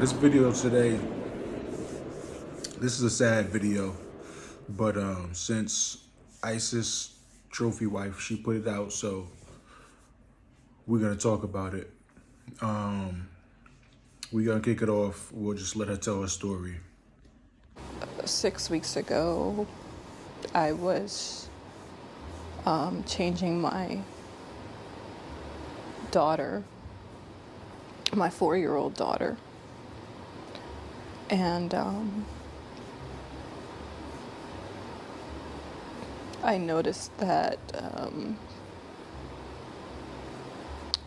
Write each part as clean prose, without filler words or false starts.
This video today, this is a sad video, but since Isis trophy wife, she put it out, so we're gonna talk about it. We're gonna kick it off. We'll just let her tell her story. 6 weeks ago, I was changing my daughter, my 4-year-old daughter, and I noticed that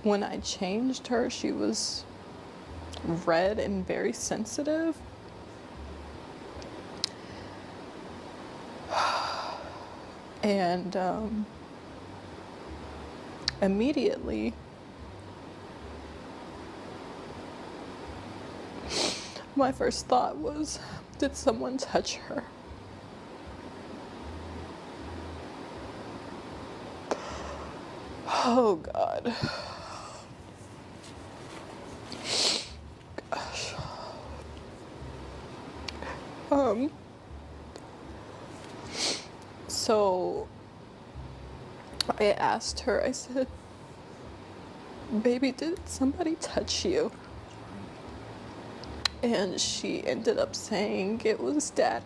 when I changed her, she was red and very sensitive. And immediately, my first thought was, did someone touch her? Oh God. Gosh. So I asked her, I said, baby, did somebody touch you? And she ended up saying it was daddy.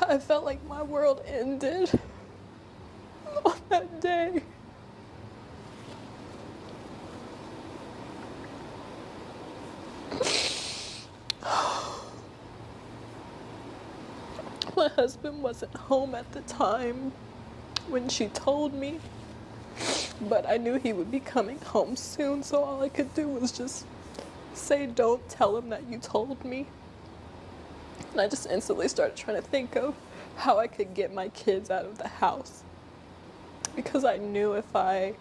I felt like my world ended on that day. My husband wasn't home at the time when she told me, but I knew he would be coming home soon, so all I could do was just say, don't tell him that you told me. And I just instantly started trying to think of how I could get my kids out of the house. Because I knew if I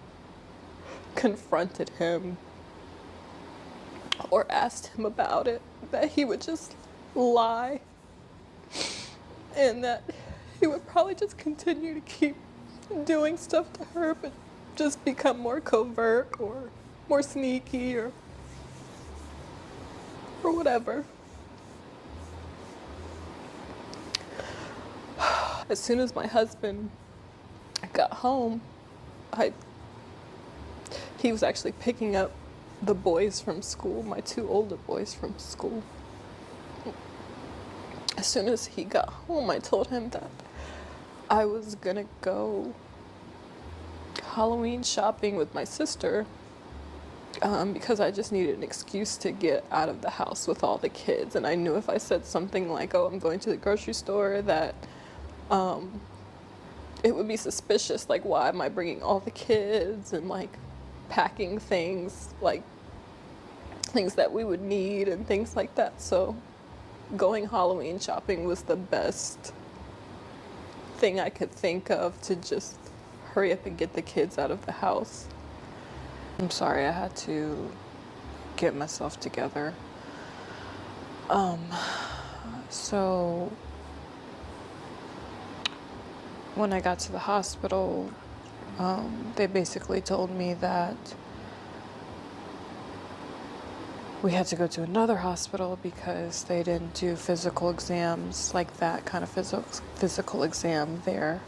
confronted him or asked him about it, that he would just lie. And that he would probably just continue to keep doing stuff to her, but just become more covert or more sneaky or whatever. As soon as my husband got home, he was actually picking up the boys from school, my 2 older boys from school. As soon as he got home, I told him that I was gonna go Halloween shopping with my sister because I just needed an excuse to get out of the house with all the kids. And I knew if I said something like, oh, I'm going to the grocery store, that it would be suspicious. Like, why am I bringing all the kids and like packing things, like things that we would need and things like that. So going Halloween shopping was the best thing I could think of to just hurry up and get the kids out of the house. I'm sorry, I had to get myself together. So when I got to the hospital, they basically told me that we had to go to another hospital because they didn't do physical exams, like that kind of physical exam there.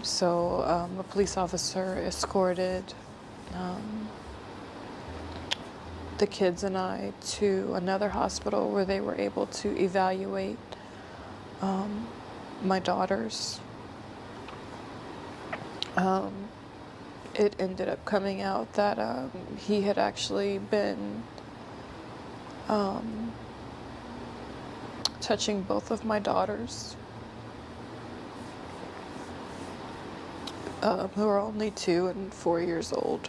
So a police officer escorted the kids and I to another hospital where they were able to evaluate my daughters. It ended up coming out that he had actually been touching both of my daughters, who are only 2 and 4 years old.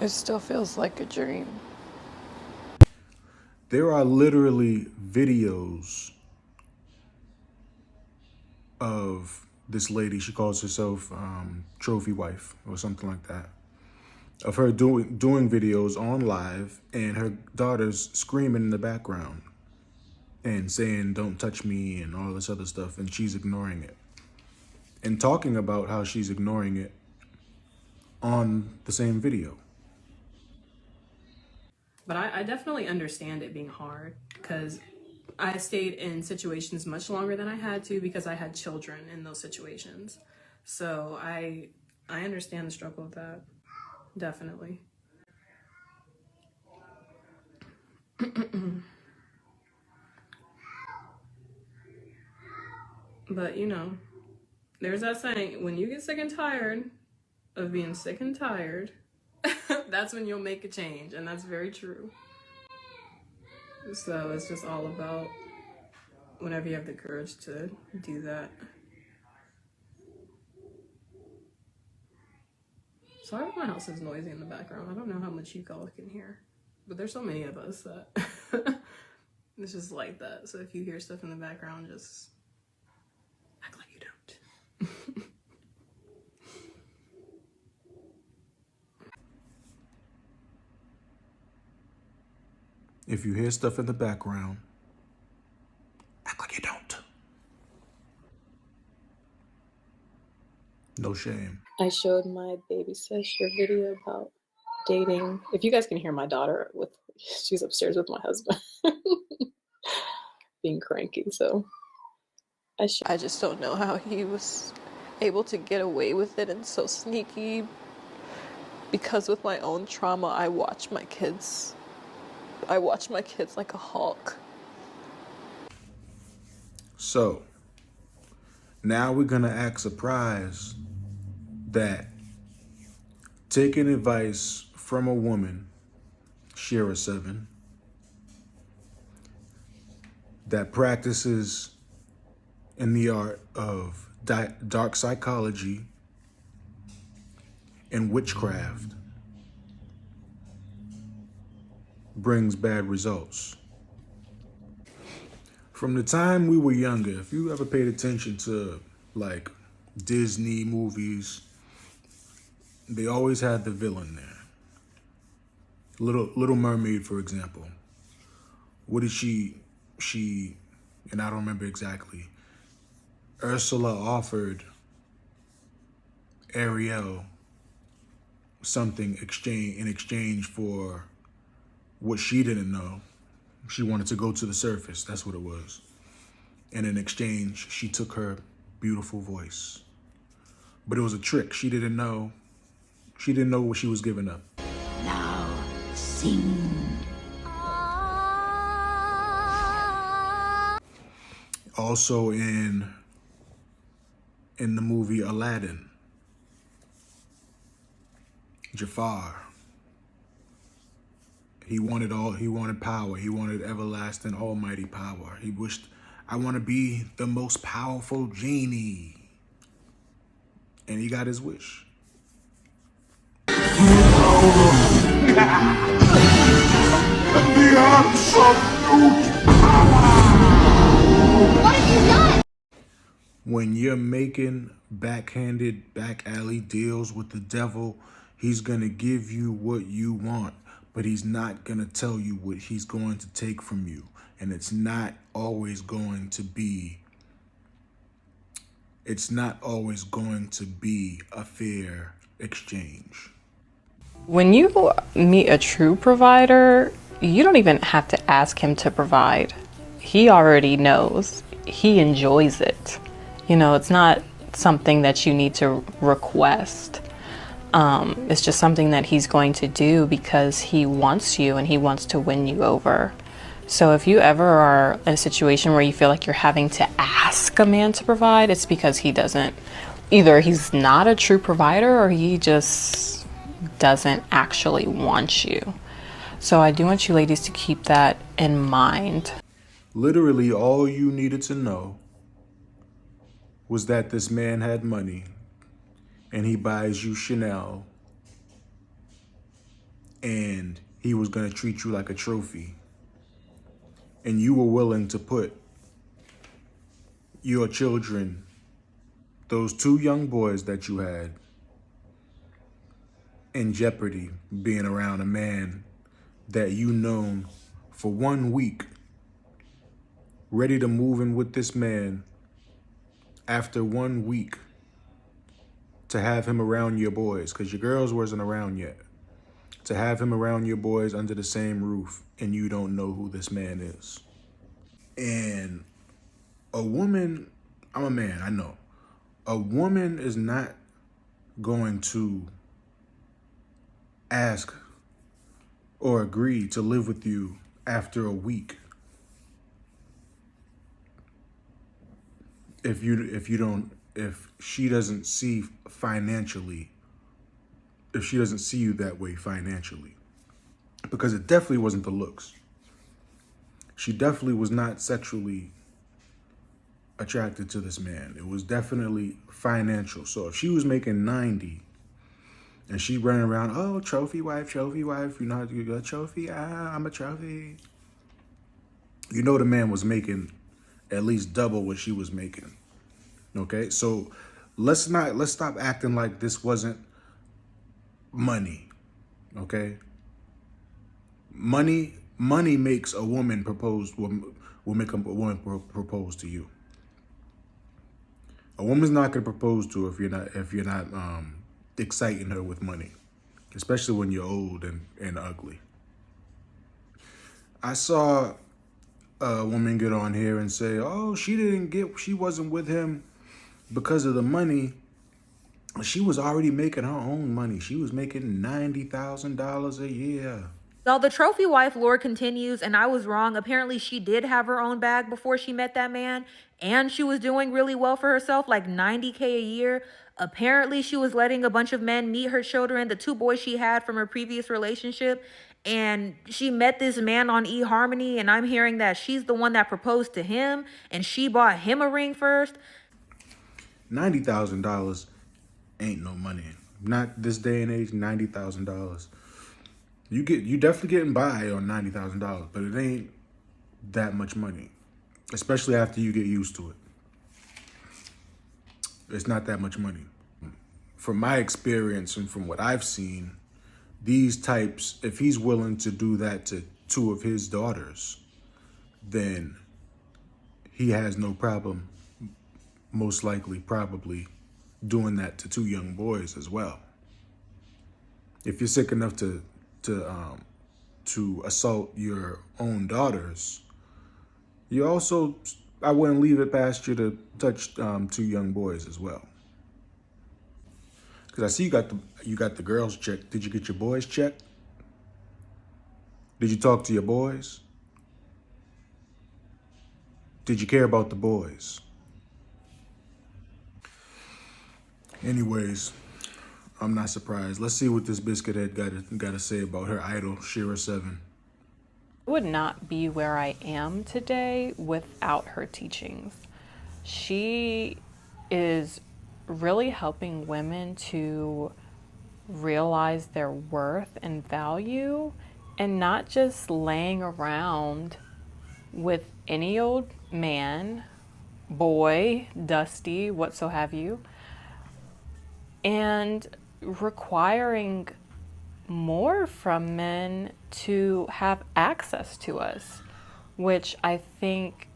It still feels like a dream. There are literally videos of this lady. She calls herself Trophy Wife or something like that. Of her doing videos on live and her daughter's screaming in the background and saying, "Don't touch me," and all this other stuff. And she's ignoring it and talking about how she's ignoring it on the same video. But I definitely understand it being hard because I stayed in situations much longer than I had to because I had children in those situations. So I understand the struggle of that, definitely. But you know, there's that saying, when you get sick and tired of being sick and tired, that's when you'll make a change, and that's very true. So it's just all about whenever you have the courage to do that. Sorry if my house is noisy in the background. I don't know how much you all can hear, but there's so many of us that it's just like that. So if you hear stuff in the background, just act like you don't. If you hear stuff in the background, act like you don't. No shame. I showed my baby sis your video about dating. If you guys can hear my daughter, she's upstairs with my husband being cranky. So I just don't know how he was able to get away with it and so sneaky, because with my own trauma, I watch my kids like a hawk. So now we're gonna act surprised that taking advice from a woman, Shera 7, that practices in the art of dark psychology and witchcraft, brings bad results. From the time we were younger, if you ever paid attention to like Disney movies, they always had the villain there. Little Mermaid, for example. What did she, and I don't remember exactly, Ursula offered Ariel something in exchange for what she didn't know. She wanted to go to the surface, that's what it was. And in exchange, she took her beautiful voice. But it was a trick. She didn't know what she was giving up. Now sing. Also in the movie Aladdin, Jafar, he wanted power. He wanted everlasting almighty power. He wished, I want to be the most powerful genie. And he got his wish. The absolute power! What have you done? When you're making backhanded, back alley deals with the devil, he's going to give you what you want, but he's not going to tell you what he's going to take from you. And it's not always going to be a fair exchange. When you meet a true provider, you don't even have to ask him to provide. He already knows. He enjoys it. You know, it's not something that you need to request. It's just something that he's going to do because he wants you and he wants to win you over. So if you ever are in a situation where you feel like you're having to ask a man to provide, it's because either he's not a true provider or he just doesn't actually want you. So I do want you ladies to keep that in mind. Literally all you needed to know was that this man had money and he buys you Chanel and he was going to treat you like a trophy, and you were willing to put your children, those two young boys that you had, in jeopardy being around a man that you known for 1 week, ready to move in with this man after 1 week, to have him around your boys, because your girls wasn't around yet, to have him around your boys under the same roof, and you don't know who this man is. And a woman, I'm a man, I know. A woman is not going to ask or agree to live with you after a week if she doesn't see financially, if she doesn't see you that way financially. Because it definitely wasn't the looks. She definitely was not sexually attracted to this man. It was definitely financial. So if she was making 90 and she running around, oh, trophy wife, you know, you're a trophy, I'm a trophy. You know the man was making at least double what she was making. Okay, so let's stop acting like this wasn't money. Okay, money makes a woman propose. Will make a woman propose to you. A woman's not gonna propose to her if you're not exciting her with money, especially when you're old and ugly. I saw a woman get on here and say, oh, she wasn't with him because of the money. She was already making her own money. She was making $90,000 a year. So the trophy wife lore continues, and I was wrong. Apparently, she did have her own bag before she met that man, and she was doing really well for herself, like $90K a year. Apparently, she was letting a bunch of men meet her children, the two boys she had from her previous relationship, and she met this man on eHarmony, and I'm hearing that she's the one that proposed to him, and she bought him a ring first. $90,000 ain't no money. Not this day and age, $90,000. You definitely getting by on $90,000, but it ain't that much money, especially after you get used to it. It's not that much money. From my experience and from what I've seen, these types, if he's willing to do that to two of his daughters, then he has no problem, most likely, probably, doing that to two young boys as well. If you're sick enough to assault your own daughters, I wouldn't leave it past you to touch two young boys as well. Because I see you got the girls checked. Did you get your boys checked? Did you talk to your boys? Did you care about the boys? Anyways, I'm not surprised. Let's see what this biscuit head got to say about her idol, Shera 7. I would not be where I am today without her teachings. She is really helping women to realize their worth and value, and not just laying around with any old man, boy, dusty, what so have you, and requiring more from men to have access to us, which I think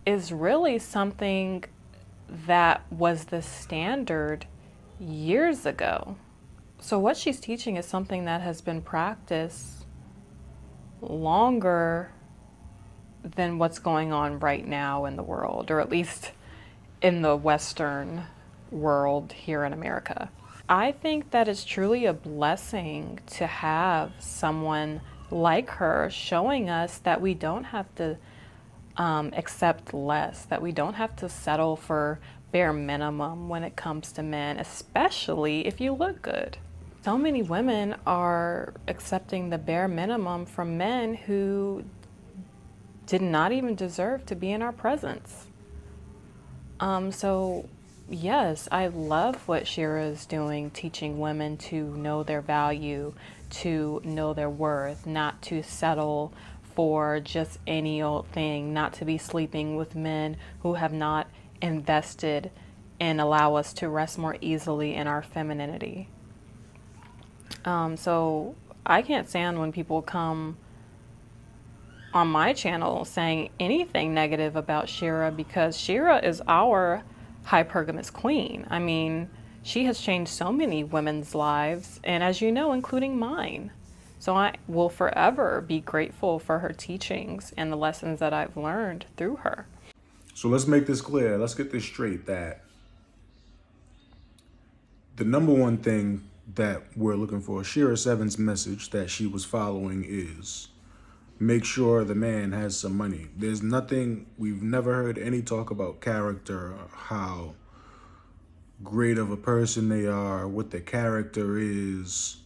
is really something that was the standard years ago. So what she's teaching is something that has been practiced longer than what's going on right now in the world, or at least in the Western world here in America. I think that it's truly a blessing to have someone like her showing us that we don't have to accept less, that we don't have to settle for bare minimum when it comes to men, especially if you look good. So many women are accepting the bare minimum from men who did not even deserve to be in our presence. So yes, I love what Shera is doing, teaching women to know their value, to know their worth, not to settle for just any old thing, not to be sleeping with men who have not invested and allow us to rest more easily in our femininity. So I can't stand when people come on my channel saying anything negative about Shera, because Shera is our hypergamous queen. I mean, she has changed so many women's lives, and as you know, including mine. So I will forever be grateful for her teachings and the lessons that I've learned through her. So let's make this clear. Let's get this straight, that the number one thing that we're looking for, Shera 7's message that she was following, is make sure the man has some money. There's nothing, we've never heard any talk about character, how great of a person they are, what their character is,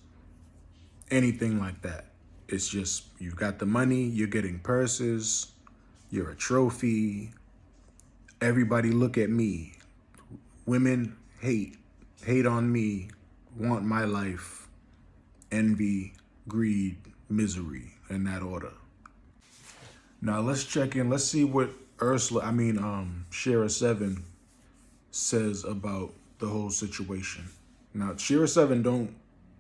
anything like that. It's just, you've got the money, you're getting purses, you're a trophy. Everybody look at me. Women hate on me, want my life, envy, greed, misery, in that order. Now let's check in. Let's see what Shera 7 says about the whole situation. Now, Shera 7 don't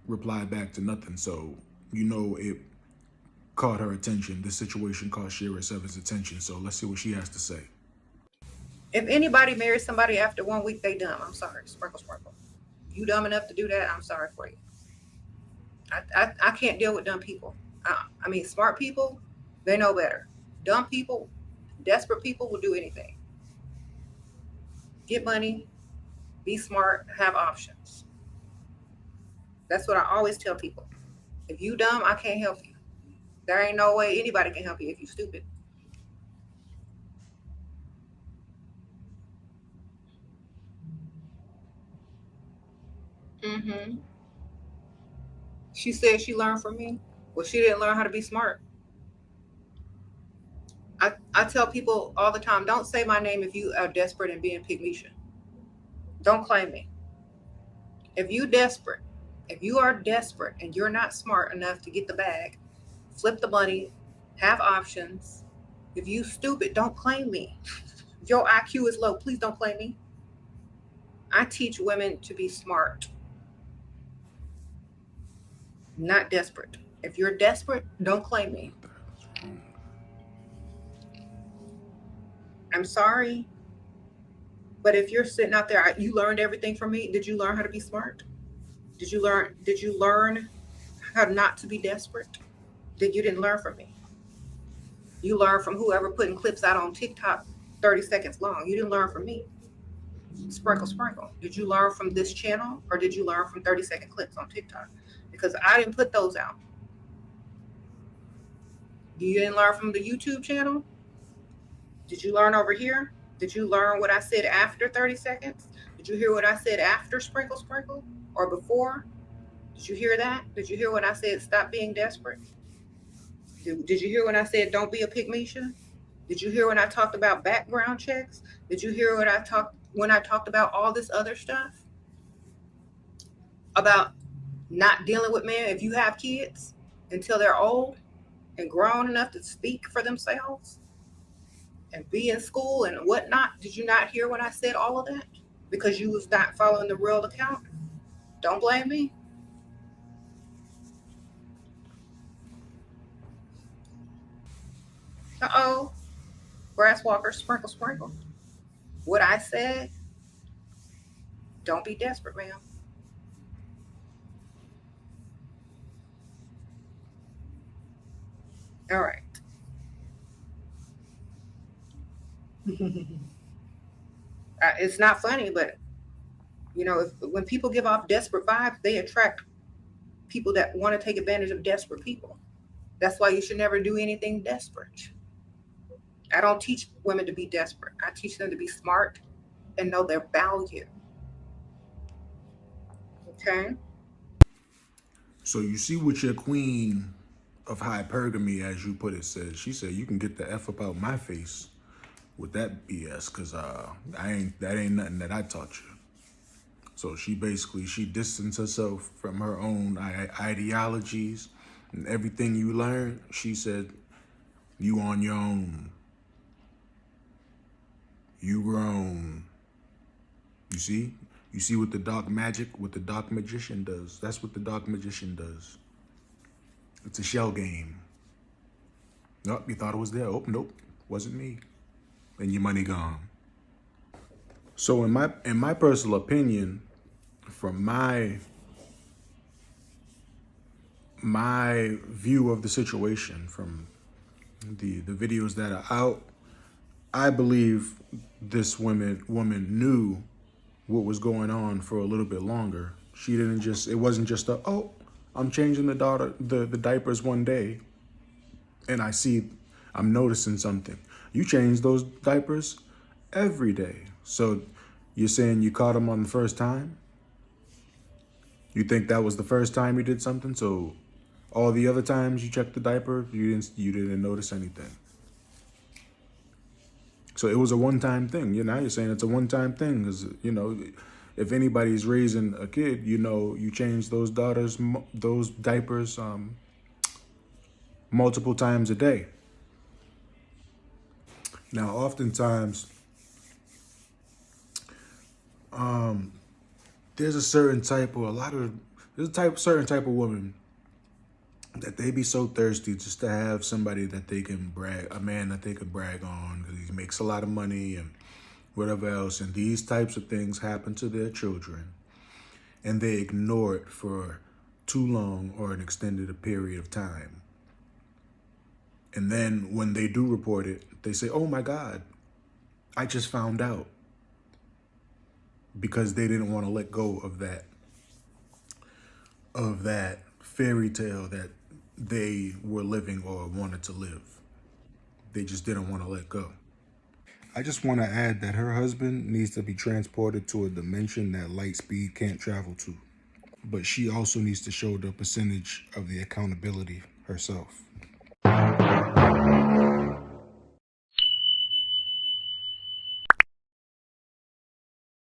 reply back to nothing, so you know it caught her attention. This situation caught Shera 7's attention, so let's see what she has to say. If anybody marries somebody after 1 week, they dumb. I'm sorry. Sprinkle, sprinkle. You dumb enough to do that, I'm sorry for you. I can't deal with dumb people. I mean, smart people, they know better. Dumb people, desperate people will do anything. Get money, be smart, have options. That's what I always tell people. If you dumb, I can't help you. There ain't no way anybody can help you if you stupid. She said she learned from me. Well, she didn't learn how to be smart. I tell people all the time, don't say my name if you are desperate and being pygmalion. Don't claim me. If you are desperate and you're not smart enough to get the bag, flip the money, have options. If you stupid, don't claim me. If your IQ is low, please don't claim me. I teach women to be smart, not desperate. If you're desperate, don't claim me. I'm sorry, but if you're sitting out there, you learned everything from me. Did you learn how to be smart? Did you learn how not to be desperate? You didn't learn from me. You learned from whoever putting clips out on TikTok 30 seconds long. You didn't learn from me. Sprinkle, sprinkle. Did you learn from this channel, or did you learn from 30-second clips on TikTok? Because I didn't put those out. You didn't learn from the YouTube channel? Did you learn over here? Did you learn what I said after 30 seconds? Did you hear what I said after sprinkle, sprinkle, or before? Did you hear that? Did you hear when I said stop being desperate? Did you hear when I said don't be a pygmalion? Did you hear when I talked about background checks? Did you hear when I talked about all this other stuff? About not dealing with men if you have kids until they're old and grown enough to speak for themselves and be in school and whatnot. Did you not hear when I said all of that? Because you was not following the real account? Don't blame me. Uh-oh. Grass walker, sprinkle, sprinkle. What I said, don't be desperate, ma'am. All right. It's not funny, but you know, when people give off desperate vibes, they attract people that want to take advantage of desperate people. That's why you should never do anything desperate. I don't teach women to be desperate. I teach them to be smart and know their value. Okay? So you see what your queen of hypergamy, as you put it, says. She said, you can get the F up out my face with that BS, because that ain't nothing that I taught you. So she distanced herself from her own ideologies and everything you learn. She said, you on your own. You grown. You see? You see what the dark magician does. That's what the dark magician does. It's a shell game. Nope, you thought it was there. Oh, nope, wasn't me. And your money gone. So in my personal opinion, from my view of the situation, from the videos that are out, I believe this woman knew what was going on for a little bit longer. She didn't just, it wasn't just I'm changing the diapers one day and I'm noticing something. You change those diapers every day. So you're saying you caught him on the first time? You think that was the first time you did something? So all the other times you checked the diaper, you didn't notice anything. So it was a one-time thing. Now you're saying it's a one-time thing because, if anybody's raising a kid, you change those diapers multiple times a day. Now, oftentimes, there's a certain type of woman that they be so thirsty just to have somebody that they can a man that they can brag on because he makes a lot of money and whatever else. And these types of things happen to their children and they ignore it for too long or an extended period of time. And then when they do report it, they say, oh my God, I just found out. Because they didn't want to let go of that fairy tale that they were living or wanted to live. They just didn't want to let go. I just want to add that her husband needs to be transported to a dimension that light speed can't travel to. But she also needs to show the percentage of the accountability herself.